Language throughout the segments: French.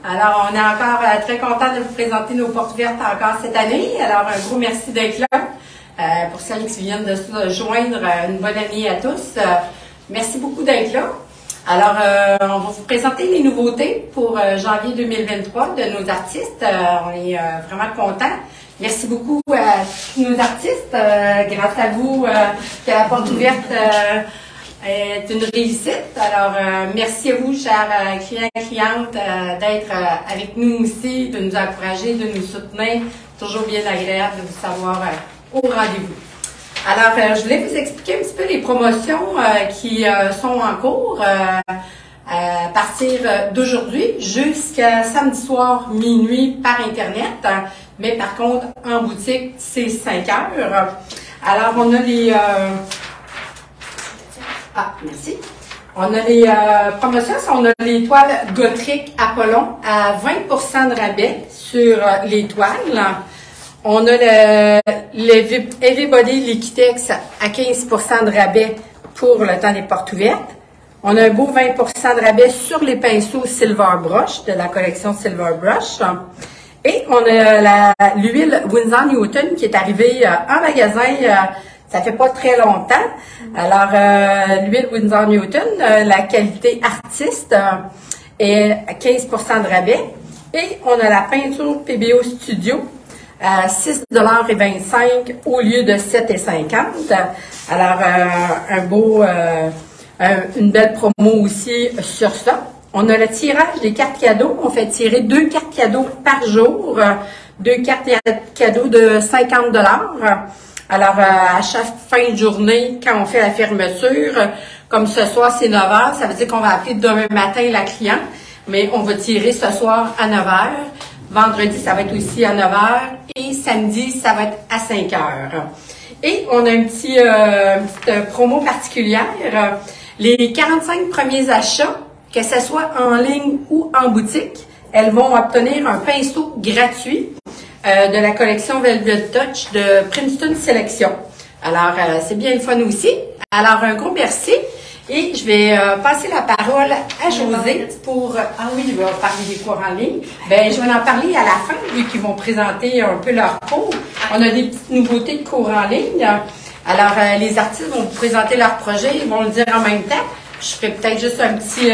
Alors, on est encore très content de vous présenter nos portes ouvertes encore cette année. Alors, un gros merci d'être là. Pour celles qui viennent de se joindre, une bonne année à tous. Merci beaucoup d'être là. Alors, on va vous présenter les nouveautés pour janvier 2023 de nos artistes. On est vraiment contents. Merci beaucoup à tous nos artistes. Grâce à vous, que la porte ouverte est une réussite. Alors, merci à vous, chers clients et clientes, d'être avec nous aussi, de nous encourager, de nous soutenir. Toujours bien agréable de vous savoir au rendez-vous. Alors, je voulais vous expliquer un petit peu les promotions qui sont en cours à partir d'aujourd'hui jusqu'à samedi soir minuit par Internet. Mais par contre, en boutique, c'est 5 heures. Alors, on a les... merci. On a les promotions, on a les toiles Gotrek Apollon à 20% de rabais sur les toiles. On a le Everybody Liquitex à 15% de rabais pour le temps des portes ouvertes. On a un beau 20% de rabais sur les pinceaux Silver Brush de la collection Silver Brush. Et on a l'huile Winsor Newton qui est arrivée en magasin, ça fait pas très longtemps. Alors, l'huile Winsor Newton, la qualité artiste, est à 15% de rabais. Et on a la peinture PBO Studio à 6,25 $ au lieu de 7,50 $. Alors, une belle promo aussi sur ça. On a le tirage des cartes cadeaux. On fait tirer 2 cartes cadeaux par jour. 2 cartes cadeaux de 50 $. Alors, à chaque fin de journée, quand on fait la fermeture, comme ce soir, c'est 9 h, ça veut dire qu'on va appeler demain matin la cliente, mais on va tirer ce soir à 9 h. Vendredi, ça va être aussi à 9 h. Et samedi, ça va être à 5 h. Et on a une petite promo particulière. Les 45 premiers achats, que ce soit en ligne ou en boutique, elles vont obtenir un pinceau gratuit de la collection Velvet Touch de Princeton Selection. Alors, c'est bien le fun aussi. Alors, un gros merci. Et je vais passer la parole à José pour... Ah oui, il va parler des cours en ligne. Ben, je vais en parler à la fin, vu qu'ils vont présenter un peu leur cours. On a des petites nouveautés de cours en ligne. Alors, les artistes vont vous présenter leur projet, ils vont le dire en même temps. Je ferai peut-être juste un petit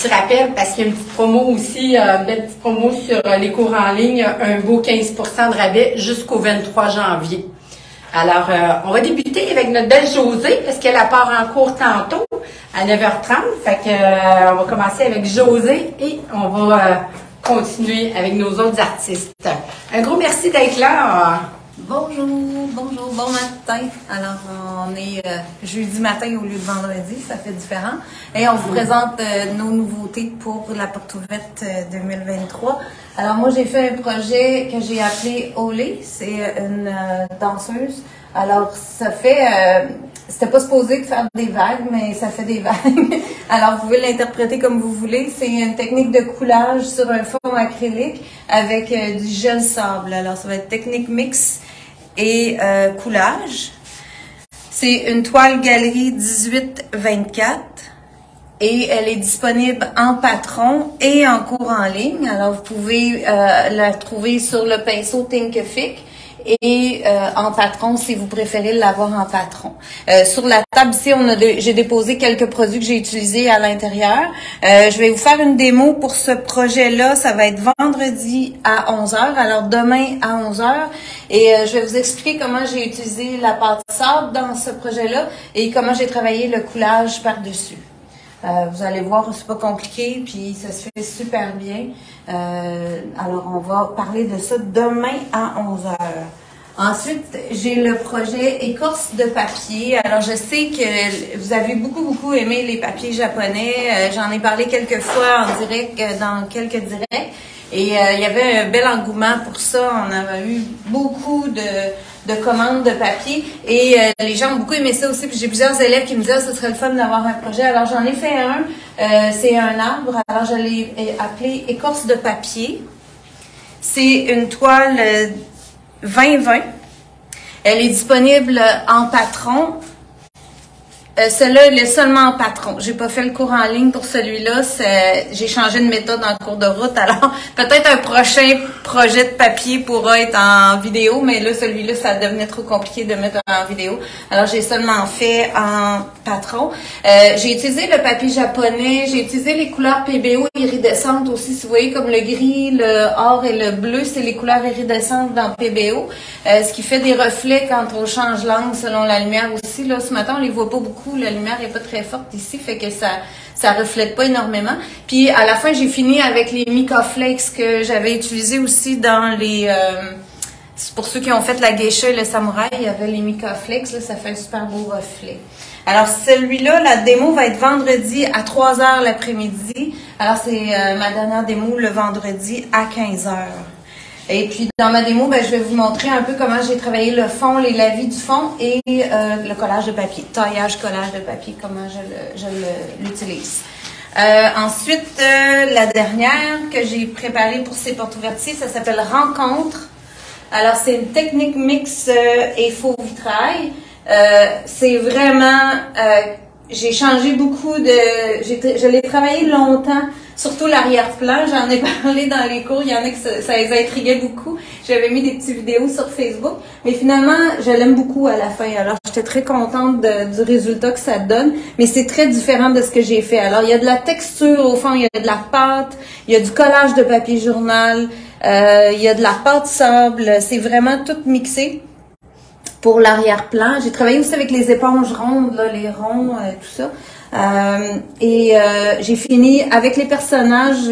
rappel parce qu'il y a une petite promo aussi, une belle petite promo sur les cours en ligne, un beau 15% de rabais jusqu'au 23 janvier. Alors, on va débuter avec notre belle Josée parce qu'elle part en cours tantôt à 9h30. Fait que, on va commencer avec Josée et on va continuer avec nos autres artistes. Un gros merci d'être là. Bonjour, bon matin. Alors, on est jeudi matin au lieu de vendredi, ça fait différent. Et on vous présente nos nouveautés pour la porte ouverte 2023. Alors, moi, j'ai fait un projet que j'ai appelé Olé. C'est une danseuse. Alors, ça fait... c'était pas supposé faire des vagues, mais ça fait des vagues. Alors, vous pouvez l'interpréter comme vous voulez. C'est une technique de coulage sur un fond acrylique avec du gel sable. Alors, ça va être technique mix et coulage. C'est une toile galerie 18-24 et elle est disponible en patron et en cours en ligne. Alors, vous pouvez la trouver sur le pinceau Thinkific et en patron si vous préférez l'avoir en patron. Sur la table ici, j'ai déposé quelques produits que j'ai utilisés à l'intérieur. Je vais vous faire une démo pour ce projet-là. Ça va être vendredi à 11 h, alors demain à 11 h. Et je vais vous expliquer comment j'ai utilisé la pâte sable dans ce projet-là et comment j'ai travaillé le coulage par-dessus. Vous allez voir, c'est pas compliqué, puis ça se fait super bien. Alors, on va parler de ça demain à 11 h. Ensuite, j'ai le projet écorce de papier. Alors, je sais que vous avez beaucoup aimé les papiers japonais. J'en ai parlé quelques fois en direct, dans quelques directs. Et il y avait un bel engouement pour ça. On a eu beaucoup de commandes de papier. Et les gens ont beaucoup aimé ça aussi. Puis j'ai plusieurs élèves qui me disaient ce serait le fun d'avoir un projet. Alors, j'en ai fait un. C'est un arbre. Alors, je l'ai appelé écorce de papier. C'est une toile 20-20. Elle est disponible en patron Celui-là, il est seulement en patron. J'ai pas fait le cours en ligne pour celui-là. J'ai changé de méthode en cours de route. Alors, peut-être un prochain projet de papier pourra être en vidéo, mais là, celui-là, ça devenait trop compliqué de mettre en vidéo. Alors, j'ai seulement fait en patron. J'ai utilisé le papier japonais. J'ai utilisé les couleurs PBO iridescentes aussi. Si vous voyez, comme le gris, le or et le bleu, c'est les couleurs iridescentes dans PBO. Ce qui fait des reflets quand on change l'angle selon la lumière aussi. Là, ce matin, on les voit pas beaucoup. La lumière n'est pas très forte ici, fait que ça reflète pas énormément. Puis à la fin, j'ai fini avec les Mica Flakes que j'avais utilisés aussi dans les... pour ceux qui ont fait la geisha et le samouraï, il y avait les Mica Flakes, là, ça fait un super beau reflet. Alors celui-là, la démo va être vendredi à 3h l'après-midi. Alors c'est ma dernière démo le vendredi à 15h. Et puis, dans ma démo, je vais vous montrer un peu comment j'ai travaillé le fond, les lavis du fond et le collage de papier, taillage, collage de papier, comment je l'utilise. Ensuite, la dernière que j'ai préparée pour ces portes ouvertes-ci, ça s'appelle Rencontre. Alors, c'est une technique mix et faux vitrail. C'est vraiment... j'ai changé beaucoup de... Je l'ai travaillé longtemps. Surtout l'arrière-plan, j'en ai parlé dans les cours, il y en a que ça les intriguait beaucoup. J'avais mis des petites vidéos sur Facebook, mais finalement, je l'aime beaucoup à la fin. Alors, j'étais très contente du résultat que ça donne, mais c'est très différent de ce que j'ai fait. Alors, il y a de la texture au fond, il y a de la pâte, il y a du collage de papier journal, il y a de la pâte sable, c'est vraiment tout mixé pour l'arrière-plan. J'ai travaillé aussi avec les éponges rondes, là, les ronds, tout ça. J'ai fini avec les personnages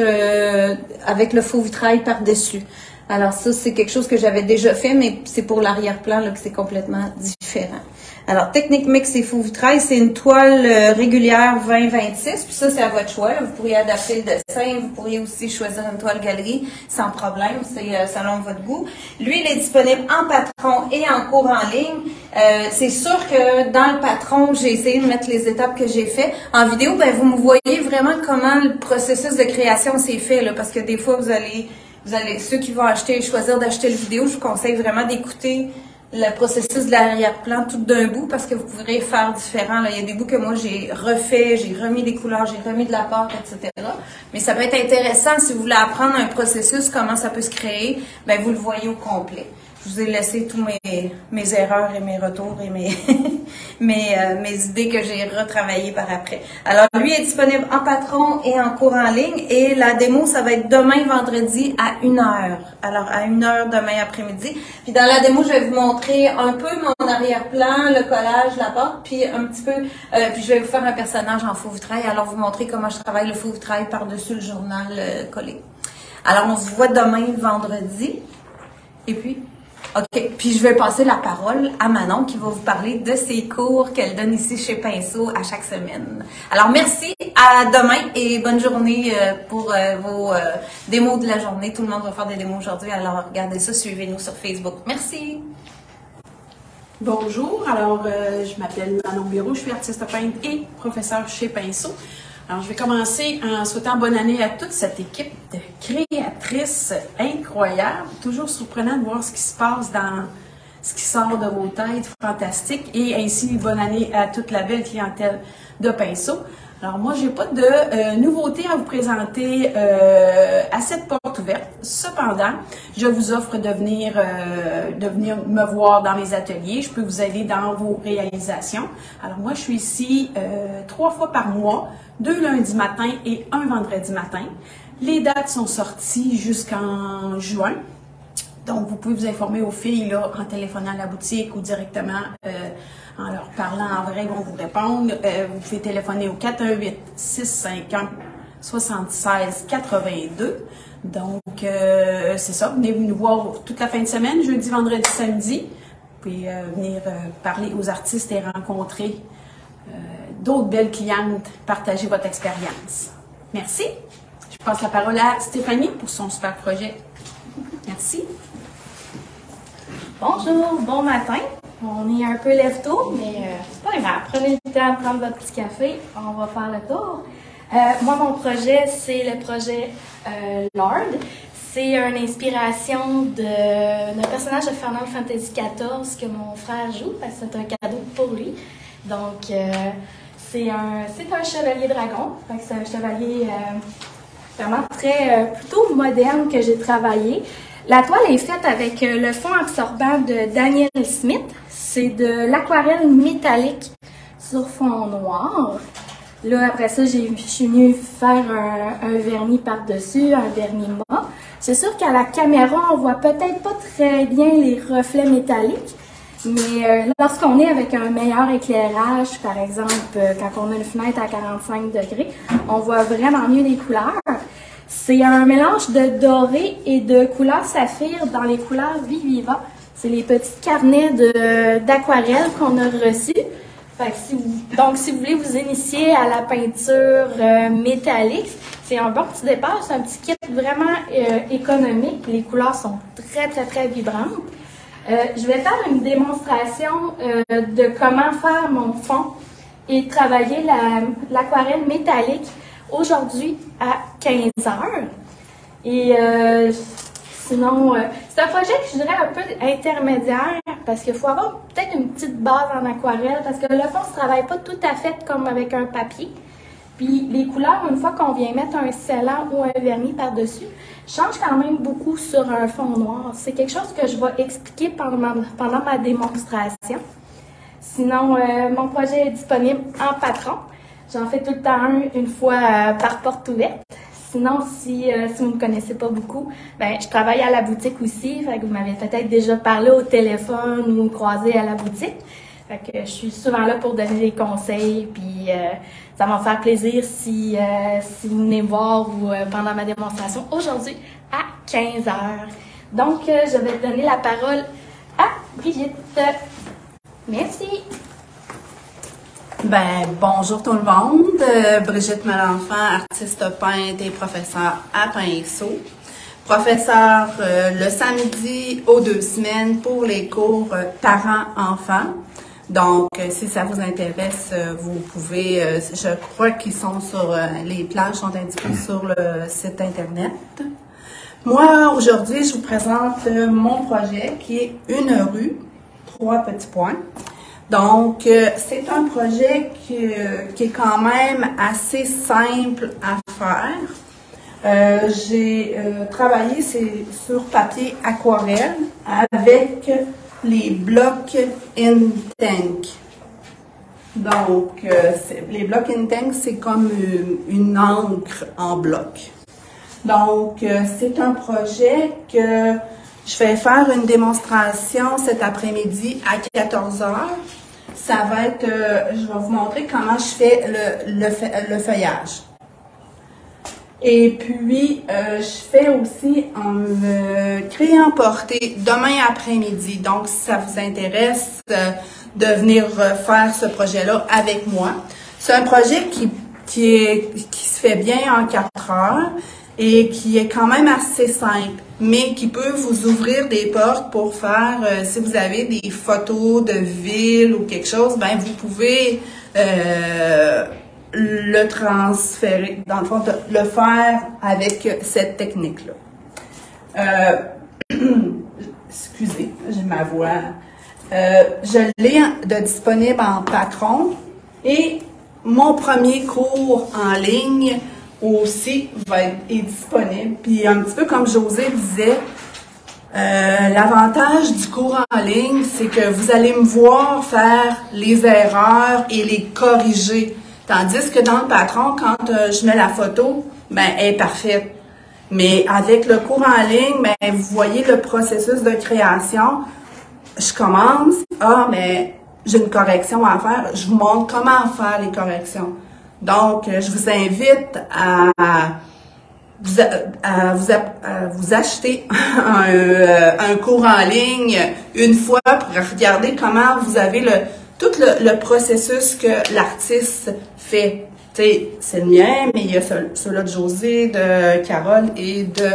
avec le faux vitrail par-dessus. Alors ça, c'est quelque chose que j'avais déjà fait, mais c'est pour l'arrière-plan là que c'est complètement différent. Alors, technique mix et faux vitrail, c'est une toile régulière 20-26, puis ça, c'est à votre choix. Vous pourriez adapter le dessin, vous pourriez aussi choisir une toile galerie sans problème, c'est selon votre goût. Lui, il est disponible en patron et en cours en ligne. C'est sûr que dans le patron, j'ai essayé de mettre les étapes que j'ai fait. En vidéo, vous me voyez vraiment comment le processus de création s'est fait, là, parce que des fois, vous allez, ceux qui vont choisir d'acheter le vidéo, je vous conseille vraiment d'écouter le processus de l'arrière-plan tout d'un bout parce que vous pourrez faire différent. Là. Il y a des bouts que moi j'ai refait, j'ai remis des couleurs, j'ai remis de la pâte, etc. Mais ça peut être intéressant si vous voulez apprendre un processus, comment ça peut se créer, vous le voyez au complet. Je vous ai laissé tous mes erreurs et mes retours et mes idées que j'ai retravaillées par après. Alors, lui est disponible en patron et en cours en ligne. Et la démo, ça va être demain vendredi à 1h. Alors, à 1h demain après-midi. Puis dans la démo, je vais vous montrer un peu mon arrière-plan, le collage, la pâte, puis un petit peu... puis je vais vous faire un personnage en faux vitrail. Alors, vous montrer comment je travaille le faux vitrail par-dessus le journal collé. Alors, on se voit demain vendredi. Et puis... OK. Puis je vais passer la parole à Manon qui va vous parler de ses cours qu'elle donne ici chez Pinceau à chaque semaine. Alors, merci. À demain et bonne journée pour vos démos de la journée. Tout le monde va faire des démos aujourd'hui. Alors, regardez ça. Suivez-nous sur Facebook. Merci. Bonjour. Alors, je m'appelle Manon Bureau. Je suis artiste peintre et professeure chez Pinceau. Alors, je vais commencer en souhaitant bonne année à toute cette équipe de créatrices incroyables. Toujours surprenant de voir ce qui se passe dans ce qui sort de vos têtes, fantastique. Et ainsi, bonne année à toute la belle clientèle de Pinceau. Alors, moi, j'ai pas de nouveautés à vous présenter à cette porte ouverte. Cependant, je vous offre de venir me voir dans mes ateliers. Je peux vous aider dans vos réalisations. Alors, moi, je suis ici 3 fois par mois, 2 lundis matin et 1 vendredi matin. Les dates sont sorties jusqu'en juin. Donc, vous pouvez vous informer aux filles là, en téléphonant à la boutique ou directement en leur parlant en vrai, ils vont vous répondre. Vous pouvez téléphoner au 418-651-76-82. Donc, c'est ça. Venez nous voir toute la fin de semaine, jeudi, vendredi, samedi. Vous pouvez venir parler aux artistes et rencontrer d'autres belles clientes, partager votre expérience. Merci. Je passe la parole à Stéphanie pour son super projet. Merci. Bonjour, bon matin. On est un peu lève-tôt, mais c'est pas grave. Prenez le temps de prendre votre petit café. On va faire le tour. Moi, mon projet, c'est le projet Lord. C'est une inspiration d'un personnage de Final Fantasy XIV que mon frère joue, parce que c'est un cadeau pour lui. Donc, c'est un chevalier dragon. C'est un chevalier vraiment plutôt moderne que j'ai travaillé. La toile est faite avec le fond absorbant de Daniel Smith. C'est de l'aquarelle métallique sur fond noir. Là, après ça, je suis venue faire un vernis par-dessus, un vernis mat. C'est sûr qu'à la caméra, on voit peut-être pas très bien les reflets métalliques, mais lorsqu'on est avec un meilleur éclairage, par exemple, quand on a une fenêtre à 45 degrés, on voit vraiment mieux les couleurs. C'est un mélange de doré et de couleur saphir dans les couleurs Viviva. C'est les petits carnets d'aquarelle qu'on a reçus. Fait que donc, si vous voulez vous initier à la peinture métallique, c'est un bon petit départ. C'est un petit kit vraiment économique. Les couleurs sont très vibrantes. Je vais faire une démonstration de comment faire mon fond et travailler l'aquarelle métallique aujourd'hui à 15 heures. Et sinon, c'est un projet que je dirais un peu intermédiaire parce qu'il faut avoir peut-être une petite base en aquarelle parce que le fond ne se travaille pas tout à fait comme avec un papier. Puis les couleurs, une fois qu'on vient mettre un scellant ou un vernis par-dessus, changent quand même beaucoup sur un fond noir. C'est quelque chose que je vais expliquer pendant ma démonstration. Sinon, mon projet est disponible en patron. J'en fais tout le temps une fois par porte ouverte. Sinon, si vous ne me connaissez pas beaucoup, ben je travaille à la boutique aussi. Fait que vous m'avez peut-être déjà parlé au téléphone ou croisé à la boutique. Fait que je suis souvent là pour donner des conseils. Puis ça va me faire plaisir si vous venez me voir ou pendant ma démonstration aujourd'hui à 15 heures. Donc, je vais donner la parole à Brigitte. Merci. Ben, bonjour tout le monde. Brigitte Malenfant, artiste peintre et professeure à Pinceau. Professeure le samedi aux 2 semaines pour les cours parents-enfants. Donc, si ça vous intéresse, vous pouvez, je crois qu'ils sont sur, les plages sont indiquées sur le site Internet. Moi, aujourd'hui, je vous présente mon projet qui est une rue, 3 petits points. Donc, c'est un projet qui est quand même assez simple à faire. J'ai travaillé sur papier aquarelle avec les blocs Inktank. Donc, les blocs Inktank, c'est comme une encre en bloc. Donc, c'est un projet que je vais faire une démonstration cet après-midi à 14 h. Ça va être, je vais vous montrer comment je fais le feuillage. Et puis, je fais aussi un crayon porté demain après-midi. Donc, si ça vous intéresse de venir faire ce projet-là avec moi. C'est un projet qui se fait bien en 4 heures et qui est quand même assez simple, mais qui peut vous ouvrir des portes pour faire, si vous avez des photos de ville ou quelque chose, ben vous pouvez le transférer, dans le fond, le faire avec cette technique-là. Excusez, j'ai ma voix. Je l'ai disponible en patron et mon premier cours en ligne aussi est disponible. Puis un petit peu comme José disait, l'avantage du cours en ligne, c'est que vous allez me voir faire les erreurs et les corriger. Tandis que dans le patron, quand je mets la photo, ben, elle est parfaite. Mais avec le cours en ligne, ben, vous voyez le processus de création. Je commence, mais j'ai une correction à faire. Je vous montre comment faire les corrections. Donc, je vous invite à vous acheter un cours en ligne une fois pour regarder comment vous avez tout le processus que l'artiste fait. C'est le mien, mais il y a ceux-là de José, de Carole et de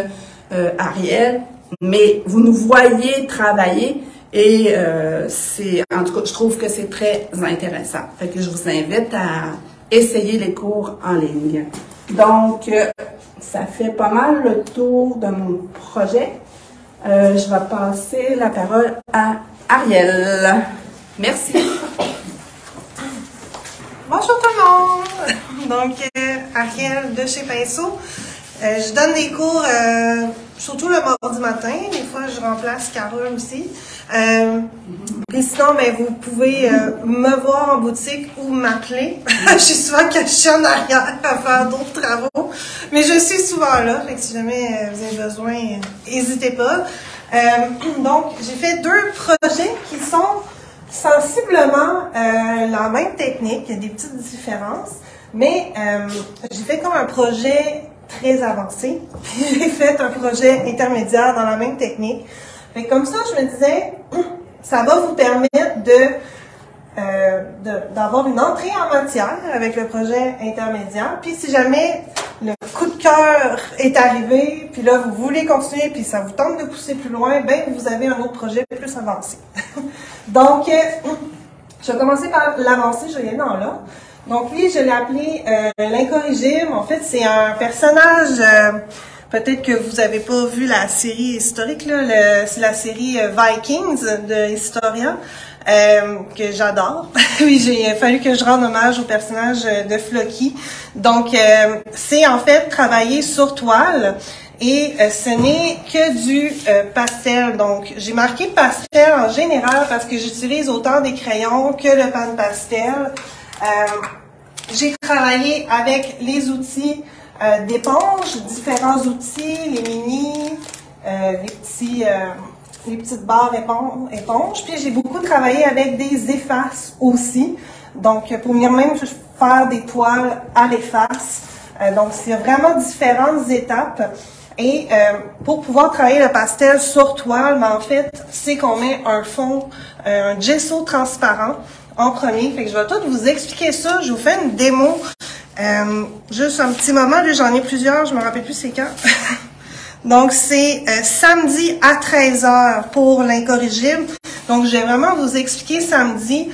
Ariel. Mais vous nous voyez travailler et en tout cas, je trouve que c'est très intéressant. Fait que je vous invite à essayer les cours en ligne. Donc, ça fait pas mal le tour de mon projet. Je vais passer la parole à Ariel. Merci. Bonjour tout le monde! Donc, Ariel de chez Pinceau. Je donne des cours surtout le mardi matin. Des fois, je remplace Carole aussi. Et sinon, ben, vous pouvez me voir en boutique ou m'appeler. Je suis souvent cachée en arrière à faire d'autres travaux. Mais je suis souvent là. Fait que si jamais vous avez besoin, n'hésitez pas. Donc, j'ai fait 2 projets qui sont sensiblement la même technique. Il y a des petites différences. Mais j'ai fait comme un projet très avancé. Puis j'ai fait un projet intermédiaire dans la même technique. Fait que comme ça, je me disais, ça va vous permettre d'avoir une entrée en matière avec le projet intermédiaire. Puis si jamais le coup de cœur est arrivé, puis là, vous voulez continuer, puis ça vous tente de pousser plus loin, ben vous avez un autre projet plus avancé. Donc, je vais commencer par l'avancé, je vais y aller dans l'ordre. Donc lui, je l'ai appelé l'incorrigible. En fait, c'est un personnage, peut-être que vous n'avez pas vu la série historique, là, c'est la série Vikings de Historia, que j'adore. Oui, j'ai fallu que je rende hommage au personnage de Floki. Donc, c'est en fait travailler sur toile. Et ce n'est que du pastel. Donc, j'ai marqué pastel en général parce que j'utilise autant des crayons que le pan pastel. J'ai travaillé avec les outils d'éponge, différents outils, les mini, les petites barres éponges. Puis j'ai beaucoup travaillé avec des effaces aussi. Donc pour même faire des toiles à l'efface. Donc il y a vraiment différentes étapes. Et pour pouvoir travailler le pastel sur toile, ben, en fait, c'est qu'on met un fond, un gesso transparent en premier. Fait que je vais tout vous expliquer ça. Je vous fais une démo. Juste un petit moment. Là, j'en ai plusieurs. Je me rappelle plus c'est quand. Donc, c'est samedi à 13h pour l'incorrigible. Donc, je vais vraiment vous expliquer samedi.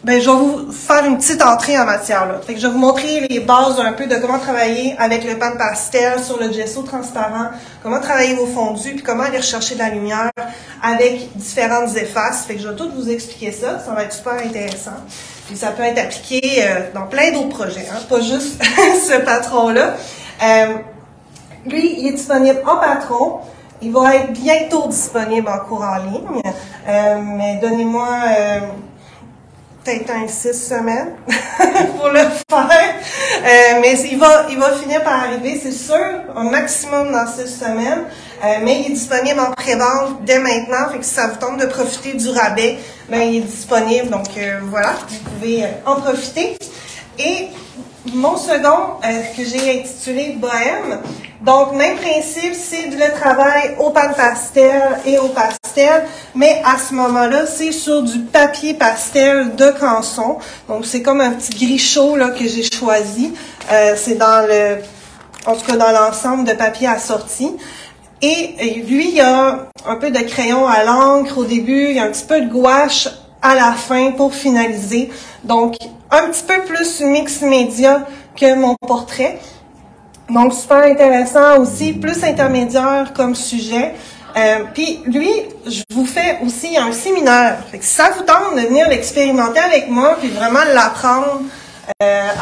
Ben, je vais vous faire une petite entrée en matière, là. Fait que je vais vous montrer les bases un peu de comment travailler avec le pan pastel sur le gesso transparent, comment travailler vos fondus, puis comment aller rechercher de la lumière avec différentes effaces. Fait que je vais tout vous expliquer ça. Ça va être super intéressant. Puis ça peut être appliqué dans plein d'autres projets, hein, pas juste ce patron-là. Lui, il est disponible en patron. Il va être bientôt disponible en cours en ligne. Mais donnez-moi peut-être 6 semaines pour le faire. Mais il va finir par arriver, c'est sûr, au maximum dans 6 semaines. Mais il est disponible en pré-vente dès maintenant. Fait que si ça vous tente de profiter du rabais, ben, il est disponible. Donc voilà, vous pouvez en profiter. Et mon second, que j'ai intitulé Bohème. Donc, même principe, c'est le travail au pan pastel et au pastel, mais à ce moment-là, c'est sur du papier pastel de Canson. Donc, c'est comme un petit gris chaud là, que j'ai choisi. C'est en tout cas dans l'ensemble de papier assorti. Et lui, il y a un peu de crayon à l'encre au début, il y a un petit peu de gouache à la fin pour finaliser. Donc, un petit peu plus mix média que mon portrait. Donc, super intéressant aussi, plus intermédiaire comme sujet. Puis, lui, je vous fais aussi un séminaire. Fait que si ça vous tente de venir l'expérimenter avec moi, puis vraiment l'apprendre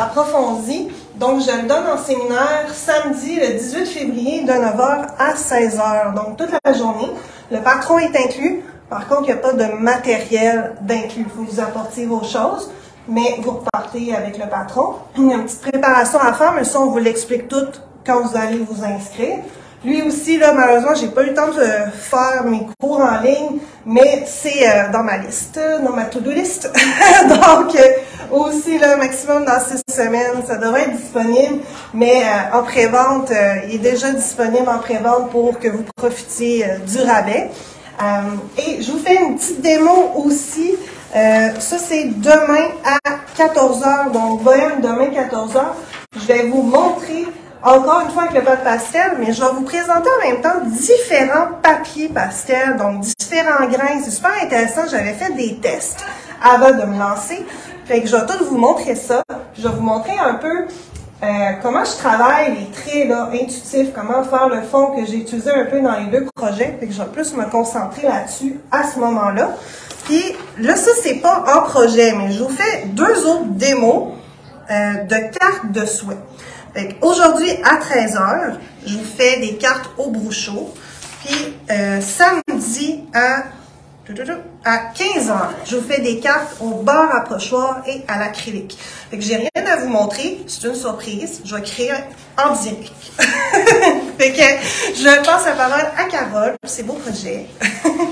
approfondi, donc je le donne en séminaire samedi, le 18 février, de 9h à 16h. Donc, toute la journée. Le patron est inclus. Par contre, il n'y a pas de matériel d'inclus. Il faut que vous apportiez vos choses. Mais vous repartez avec le patron. Il y a une petite préparation à faire, mais ça, on vous l'explique tout quand vous allez vous inscrire. Lui aussi, là, malheureusement, j'ai pas eu le temps de faire mes cours en ligne, mais c'est dans ma liste, dans ma to-do list. Donc, aussi, là, maximum dans 6 semaines, ça devrait être disponible, mais en pré-vente, il est déjà disponible en pré-vente pour que vous profitiez du rabais. Et je vous fais une petite démo aussi. Ça, c'est demain à 14h, donc Bohème demain 14h. Je vais vous montrer, encore une fois avec le pan pastel, mais je vais vous présenter en même temps différents papiers pastel, donc différents grains. C'est super intéressant, j'avais fait des tests avant de me lancer. Fait que je vais tout vous montrer ça. Je vais vous montrer un peu comment je travaille les traits là, intuitifs, comment faire le fond que j'ai utilisé un peu dans les deux projets. Fait que je vais plus me concentrer là-dessus à ce moment-là. Puis là, ça, c'est pas en projet, mais je vous fais 2 autres démos de cartes de souhait. Aujourd'hui, à 13h, je vous fais des cartes au Brouchot. Puis samedi à 15h, je vous fais des cartes au bar à pochoir et à l'acrylique. Fait que j'ai rien à vous montrer, c'est une surprise. Je vais créer en direct. Fait que je passe la parole à Carole pour ses beaux projets.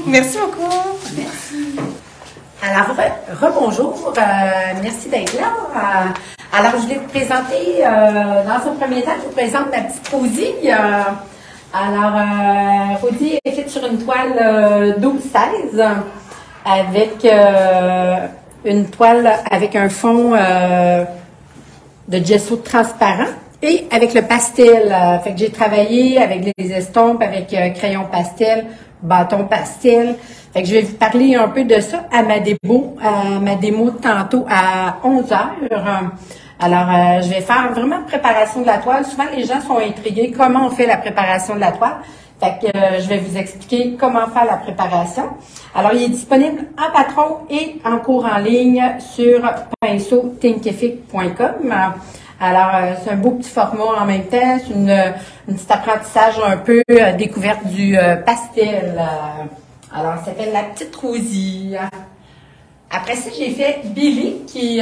Merci beaucoup. Merci. Alors, rebonjour. Merci d'être là. Alors, je vais vous présenter, dans un premier temps, je vous présente ma petite Rosie. Alors, Rosie est faite sur une toile 12-16 avec une toile avec un fond de gesso transparent et avec le pastel. Fait que j'ai travaillé avec les estompes, avec crayon pastel, bâton pastel. Fait que je vais vous parler un peu de ça à ma démo de tantôt à 11h. Alors, je vais faire vraiment préparation de la toile. Souvent, les gens sont intrigués comment on fait la préparation de la toile. Fait que je vais vous expliquer comment faire la préparation. Alors, il est disponible en patron et en cours en ligne sur pinceauthinkific.com. Alors, c'est un beau petit format en même temps. C'est une petit apprentissage un peu découverte du pastel. Alors, ça s'appelle la petite Rosie. Après ça, j'ai fait Billy qui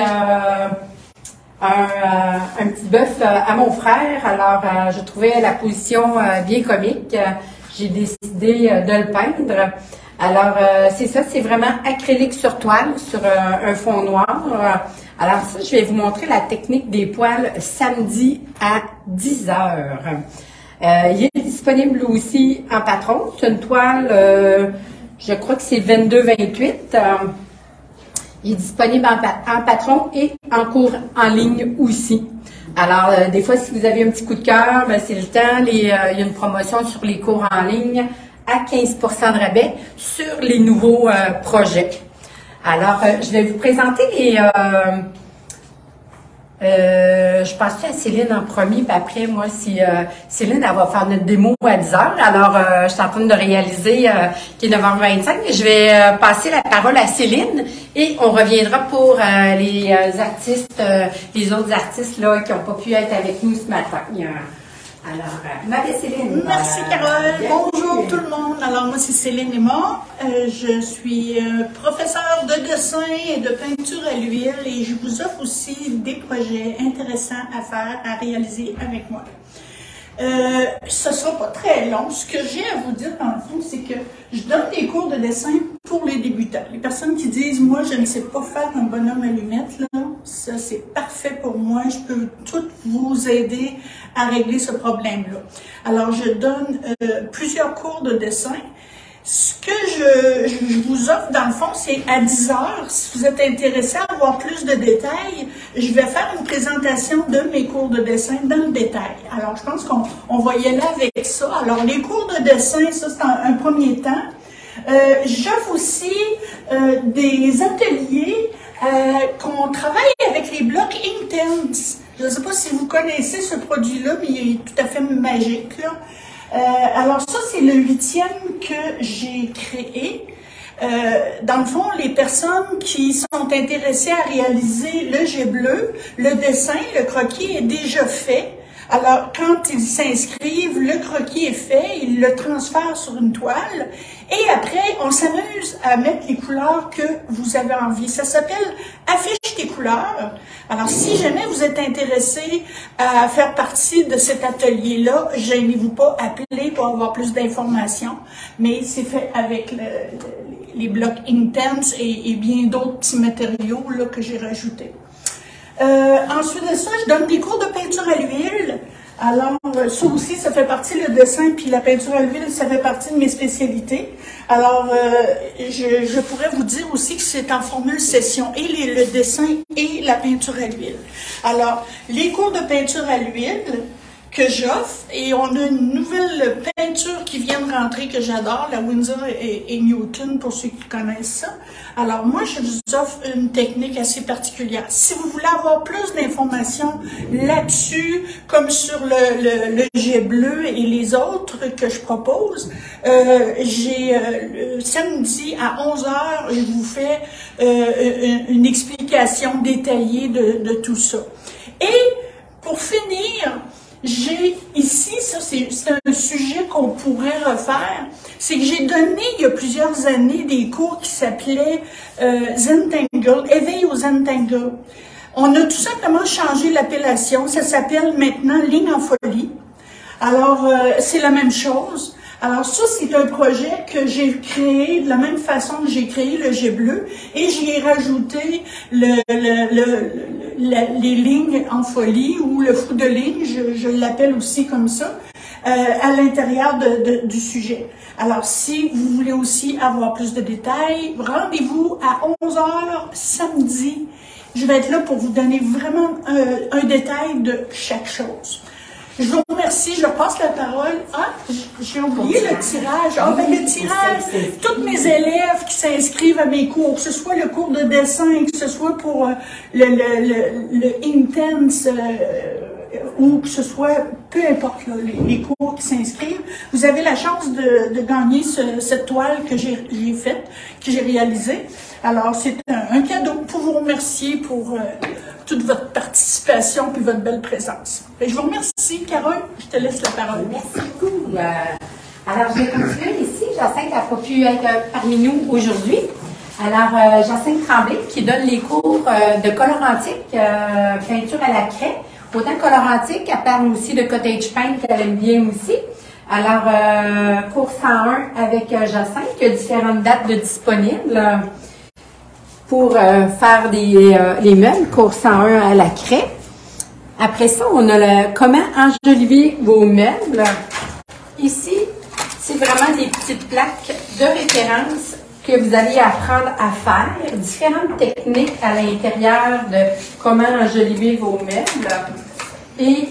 un petit bœuf à mon frère. Alors, je trouvais la position bien comique. J'ai décidé de le peindre. Alors, c'est ça, c'est vraiment acrylique sur toile, sur un fond noir. Alors, ça, je vais vous montrer la technique des poils samedi à 10h. Il est disponible aussi en patron. C'est une toile, je crois que c'est 22-28. Il est disponible en patron et en cours en ligne aussi. Alors, des fois, si vous avez un petit coup de cœur, ben, c'est le temps. Il y a une promotion sur les cours en ligne à 15% de rabais sur les nouveaux projets. Alors, je vais vous présenter les... je pensais à Céline en premier, puis après, moi, si Céline, elle va faire notre démo à 10h. Alors, je suis en train de réaliser qu'il est 9h25. Je vais passer la parole à Céline et on reviendra pour les artistes, les autres artistes là qui n'ont pas pu être avec nous ce matin. Alors, Marie-Céline. Merci Carole. Bonjour tout le monde. Alors moi c'est Céline Aymon. Je suis professeure de dessin et de peinture à l'huile et je vous offre aussi des projets intéressants à faire, à réaliser avec moi. Ce ne sera pas très long. Ce que j'ai à vous dire dans le fond, c'est que je donne des cours de dessin pour les débutants. Les personnes qui disent, moi je ne sais pas faire un bonhomme allumette, là, ça c'est parfait pour moi. Je peux tout vous aider à régler ce problème-là. Alors je donne plusieurs cours de dessin. Ce que je vous offre, dans le fond, c'est à 10h. Si vous êtes intéressé à avoir plus de détails, je vais faire une présentation de mes cours de dessin dans le détail. Alors, je pense qu'on va y aller avec ça. Alors, les cours de dessin, ça, c'est un premier temps. J'offre aussi des ateliers qu'on travaille avec les blocs Inktense. Je ne sais pas si vous connaissez ce produit-là, mais il est tout à fait magique, là. Alors ça, c'est le 8e que j'ai créé. Dans le fond, les personnes qui sont intéressées à réaliser le jet bleu, le dessin, le croquis est déjà fait. Alors, quand ils s'inscrivent, le croquis est fait, ils le transfèrent sur une toile et après, on s'amuse à mettre les couleurs que vous avez envie. Ça s'appelle « Affiche tes couleurs ». Alors, si jamais vous êtes intéressé à faire partie de cet atelier-là, gênez-vous pas, appelez pour avoir plus d'informations, mais c'est fait avec les blocs Inktense et bien d'autres petits matériaux là, que j'ai rajoutés. Ensuite de ça, je donne des cours de peinture à l'huile. Alors, ça aussi, ça fait partie, le dessin puis la peinture à l'huile, ça fait partie de mes spécialités. Alors, je pourrais vous dire aussi que c'est en formule session, et le dessin et la peinture à l'huile. Alors, les cours de peinture à l'huile, que j'offre et on a une nouvelle peinture qui vient de rentrer que j'adore, la Winsor et Newton pour ceux qui connaissent ça. Alors moi, je vous offre une technique assez particulière. Si vous voulez avoir plus d'informations là-dessus, comme sur le jet bleu et les autres que je propose, j'ai samedi à 11h, je vous fais une explication détaillée de tout ça. Et pour finir, j'ai ici, ça c'est un sujet qu'on pourrait refaire, c'est que j'ai donné il y a plusieurs années des cours qui s'appelaient Zentangle, éveil au Zentangle. On a tout simplement changé l'appellation, ça s'appelle maintenant Ligne en folie. Alors, c'est la même chose. Alors ça, c'est un projet que j'ai créé de la même façon que j'ai créé le jet bleu et j'y ai rajouté les lignes en folie ou le fou de ligne, je l'appelle aussi comme ça, à l'intérieur du sujet. Alors si vous voulez aussi avoir plus de détails, rendez-vous à 11h samedi. Je vais être là pour vous donner vraiment un détail de chaque chose. Je vous remercie, je passe la parole. Ah, j'ai oublié le tirage. Ah, ben le tirage, tous mes élèves qui s'inscrivent à mes cours, que ce soit le cours de dessin, que ce soit pour le Intense, ou que ce soit, peu importe, là, les cours qui s'inscrivent, vous avez la chance de gagner cette toile que j'ai faite, que j'ai réalisée. Alors, c'est un cadeau pour vous remercier pour toute votre participation et votre belle présence. Et je vous remercie, Carole. Je te laisse la parole. Merci beaucoup. Alors, je vais continuer ici. Jacinthe n'a pas pu être parmi nous aujourd'hui. Alors, Jacinthe Tremblay, qui donne les cours de colorantique, peinture à la craie. Autant colorantique, elle parle aussi de cottage paint qu'elle aime bien aussi. Alors, cours 101 avec Jacinthe, qui a différentes dates de disponibles pour faire les meubles, cours 101 à la craie. Après ça, on a le comment enjoliver vos meubles. Ici, c'est vraiment des petites plaques de référence que vous allez apprendre à faire, différentes techniques à l'intérieur de comment enjoliver vos meubles. Et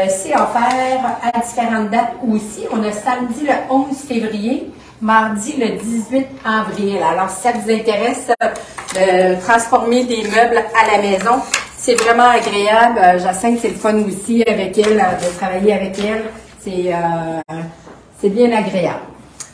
c'est offert à différentes dates aussi. On a samedi le 11 février, mardi le 18 avril. Alors, si ça vous intéresse de transformer des meubles à la maison, c'est vraiment agréable. Jacinthe, c'est le fun aussi avec elle, de travailler avec elle. C'est bien agréable.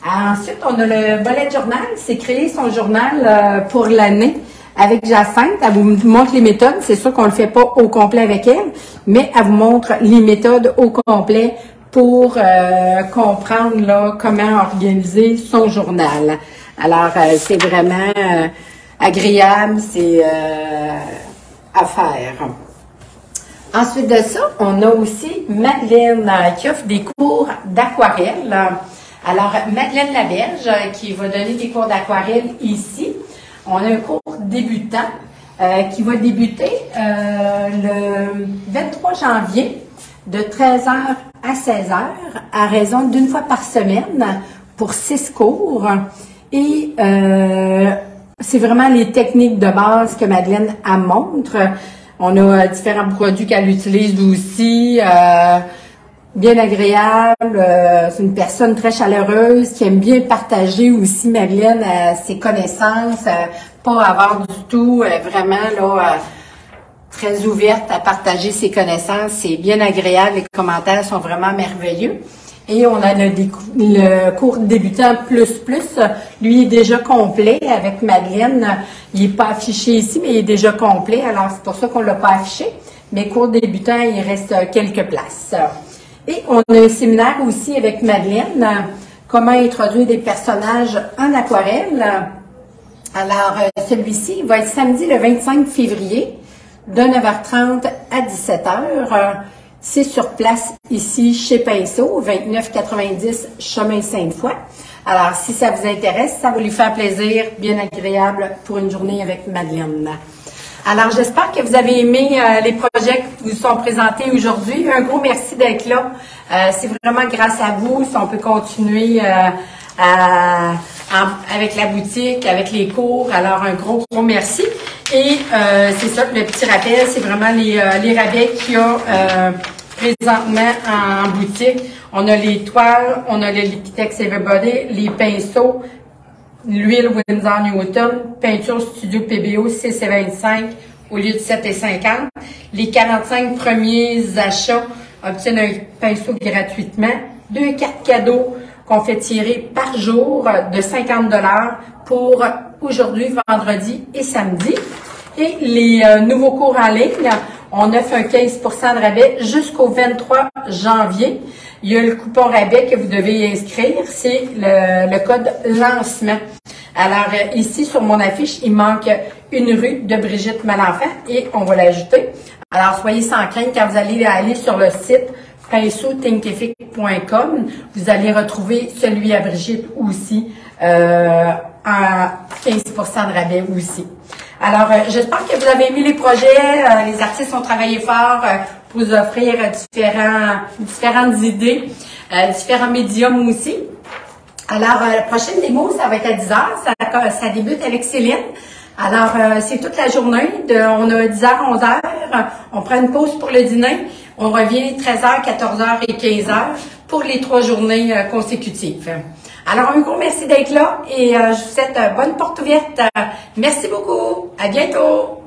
Ensuite, on a le bullet journal. C'est créer son journal pour l'année avec Jacinthe. Elle vous montre les méthodes. C'est sûr qu'on ne le fait pas au complet avec elle, mais elle vous montre les méthodes au complet pour comprendre là, comment organiser son journal. Alors, c'est vraiment agréable, c'est à faire. Ensuite de ça, on a aussi Madeleine qui offre des cours d'aquarelle. Alors, Madeleine Laberge qui va donner des cours d'aquarelle ici. On a un cours débutant qui va débuter le 23 janvier de 13h à 16h à raison d'une fois par semaine pour 6 cours. Et c'est vraiment les techniques de base que Madeleine elle montre. On a différents produits qu'elle utilise aussi. Bien agréable, c'est une personne très chaleureuse qui aime bien partager aussi, Madeleine, ses connaissances, pas avoir du tout, vraiment là, très ouverte à partager ses connaissances, c'est bien agréable, les commentaires sont vraiment merveilleux. Et on a le cours débutant plus, lui est déjà complet avec Madeleine, il n'est pas affiché ici, mais il est déjà complet, alors c'est pour ça qu'on ne l'a pas affiché, mais cours débutant, il reste quelques places. Et on a un séminaire aussi avec Madeleine, comment introduire des personnages en aquarelle. Alors, celui-ci va être samedi le 25 février, de 9h30 à 17h. C'est sur place ici chez Pinceau, 2990 chemin Sainte-Foy. Alors, si ça vous intéresse, ça va lui faire plaisir, bien agréable pour une journée avec Madeleine. Alors, j'espère que vous avez aimé les projets qui vous sont présentés aujourd'hui. Un gros merci d'être là. C'est vraiment grâce à vous si on peut continuer avec la boutique, avec les cours. Alors, un gros merci. Et c'est ça, le petit rappel, c'est vraiment les rabais qu'il y a présentement en boutique. On a les toiles, on a le Liquitex Everbody, les pinceaux, l'huile Winsor Newton, peinture Studio PBO 6,25 au lieu de 7,50. Les 45 premiers achats obtiennent un pinceau gratuitement. 2 cartes cadeaux qu'on fait tirer par jour de 50 $ pour aujourd'hui, vendredi et samedi. Et les nouveaux cours en ligne, on offre un 15 % de rabais jusqu'au 23 janvier. Il y a le coupon rabais que vous devez inscrire, c'est le code lancement. Alors ici sur mon affiche, il manque une rue de Brigitte Malenfant et on va l'ajouter. Alors soyez sans crainte quand vous allez aller sur le site pinceau-thinkific.com, vous allez retrouver celui à Brigitte aussi en 15 % de rabais aussi. Alors, j'espère que vous avez aimé les projets. Les artistes ont travaillé fort pour vous offrir différentes idées, différents médiums aussi. Alors, la prochaine démo, ça va être à 10 h. Ça débute avec Céline. Alors, c'est toute la journée. On a 10 h, 11 h. On prend une pause pour le dîner. On revient 13 h, 14 h et 15 h pour les 3 journées consécutives. Alors, un gros merci d'être là et je vous souhaite bonne porte ouverte. Merci beaucoup. À bientôt.